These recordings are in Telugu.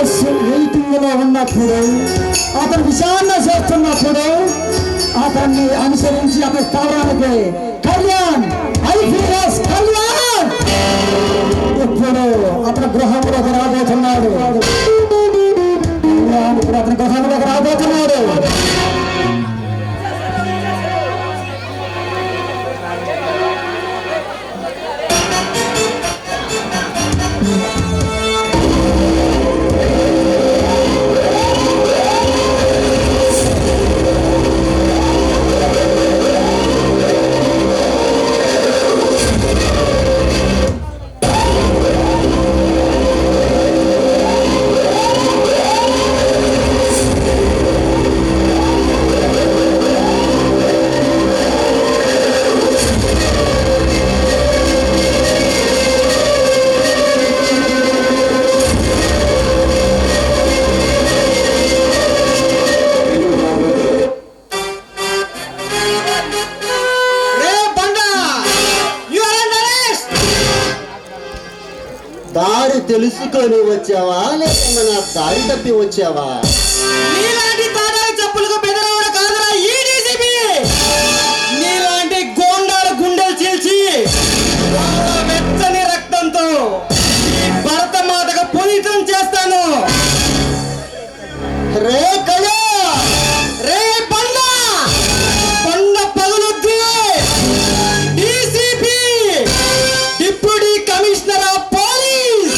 వెయిటింగ్ లో ఉన్నప్పుడు, అతను విచారణ చేస్తున్నప్పుడు అతన్ని అనుసరించి అతని స్థావరానికి కళ్యాణ్ ఐపీఎస్ కళ్యాణ్ ఇప్పుడు అతని గృహంలోకి రాబోతున్నాడు. ఇప్పుడు అతని గృహంలోకి రాబోతున్నాడు. దారి తెలుసుకొని వచ్చావా లేక నా దారి తప్పి వచ్చావా? నీలాంటి తాడాలి చెప్పులకు బెదరవడం కాదురా ఈ డీసీపీ. నీలాంటి గోండాల గుండెలు చీల్చి వెచ్చని రక్తంతో ఈ భరత మాతగా పునీతం చేస్తాను. రే కళ, రే బండ బండ పగులుద్ది. DCP deputy commissioner of police,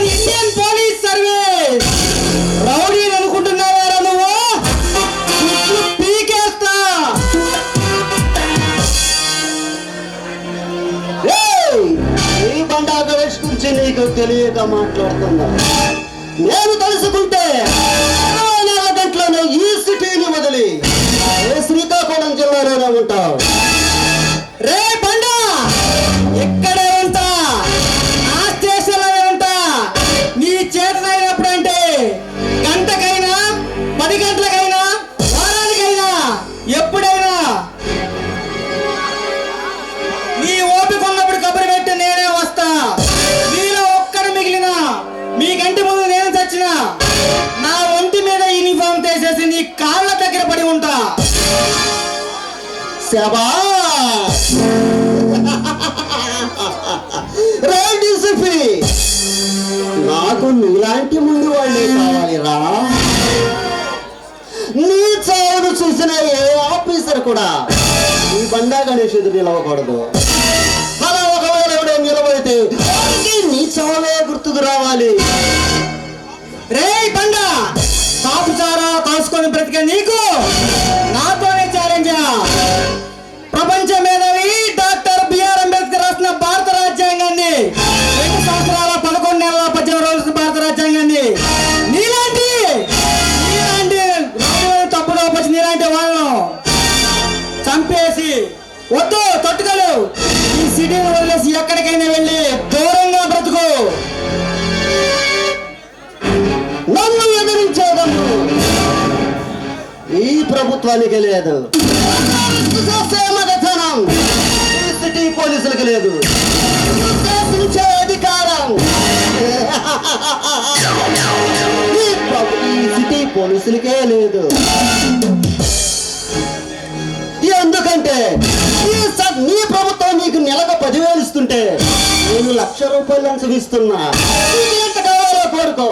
Indian police service. Rowdy అనుకుంటున్నావా నువ్వు? పీకేస్తా. ఈ బండా గణేష్ గురించి నీకు తెలియక మాట్లాడుతున్నా. నేను తెలుసుకుంటే 24 గంటలోనే ఈ సిటీని వదిలి శ్రీకాకుళం జిల్లాలోనే ఉంటావు. రే బండా ఎక్కడే ఉంటా, ఆ స్టేషన్లోనే ఉంటా. నీ చేతనైనప్పుడు అంటే గంటకైనా 10 గంటలకైనా వారానికైనా ఎప్పుడైనా నీ ఓపిక ఉన్నప్పుడు కబురు పెట్టి నేనే వస్తా. మీలో ఒక్కడు మిగిలిన మీ కంటి ముందు నేను చచ్చినా నా ఒంటి మీద యూనిఫామ్ తీసేసి నీ కాళ్ళ దగ్గర పడి ఉంటా. శభాష్. రే డీసీపీ, నాకు నీలాంటి ముందు వాళ్ళే కావాలిరా. నీ చావును చూసిన ఏ ఆఫీసర్ కూడా ఈ బండా గణేష్ ఎదురు నిలవకూడదు. అలా ఒకవేళ ఎవడే నిలబడితే నీ చావే గుర్తుకు రావాలి. రే బండా కాపు చారా కాసుకొని బ్రతికే నీకు నాతోనే ఛాలెంజ్. ప్రపంచ మేధావి డాక్టర్ బిఆర్ అంబేద్కర్ రాసిన భారత రాజ్యాంగాన్ని 2 సంవత్సరాల 11 నెలల 18 రోజుల భారత రాజ్యాంగాన్ని నీలాంటి తప్పులో వచ్చి నీలాంటి వాళ్ళను చంపేసి వద్దు తట్టుకోలేవు. ఈ సిటీని వదిలేసి ఎక్కడికైనా వెళ్ళి దూరంగా బ్రతుకు. నన్ను ఎదిరించేదమ్ము ఈ ప్రభుత్వానికి లేదు, ఈ సిటీ పోలీసులకు లేదు, శాసించే అధికారం ఈ సిటీ పోలీసులకే లేదు. ఎందుకంటే నీ ప్రభుత్వం నీకు నెలకు 10,000 ఇస్తుంటే నేను ₹1,00,000 లంచం ఇస్తున్నా. ఎంత కావాలో కోరుకో.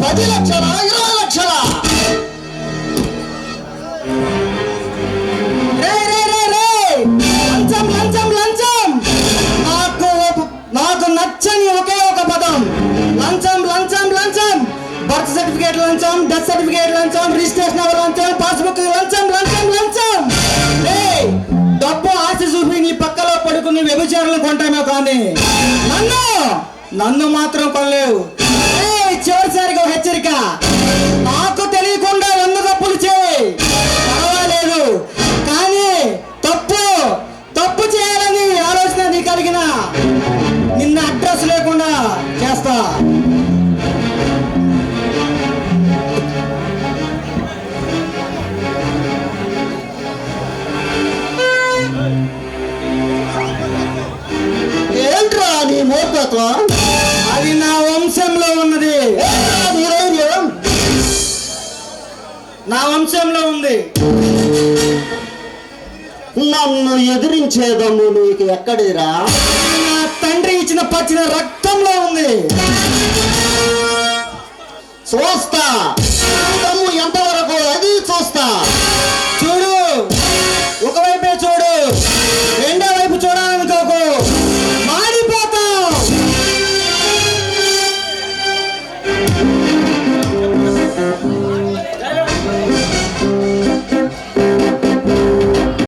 10 లక్షలా 20 లక్షలా? లంచం లంచం లంచం నాకు నచ్చని ఒకే ఒక పదం లంచం. లంచం లంచం బర్త్ సర్టిఫికేట్ లంచం, డెత్ సర్టిఫికేట్ లంచం, రిజిస్ట్రేషన్ లంచం, పాస్బుక్ లంచం. లంచం లంచం డబ్బు ఆశ చూపి నీ పక్కలో పడుకుని వ్యభిచారులు కొంటామో కానీ నన్ను మాత్రం కొనలేవు. చివరిసారిగా హెచ్చరిక, నాకు తెలియకుండా 100 తప్పులు చేయి పర్వాలేదు, కానీ తప్పు చేయాలని ఆలోచన నీ కలిగిన నిన్న అడ్రస్ లేకుండా చేస్తా. ఏంట్రా నీ మూర్ఖత్వం? అది నా వంశంలో ఉన్నది. నా వంశంలో ఉంది. నన్ను ఎదిరించే దమ్ము నీకు ఎక్కడిరా? నా తండ్రి ఇచ్చిన పచ్చిన రక్తంలో ఉంది. చూస్తా.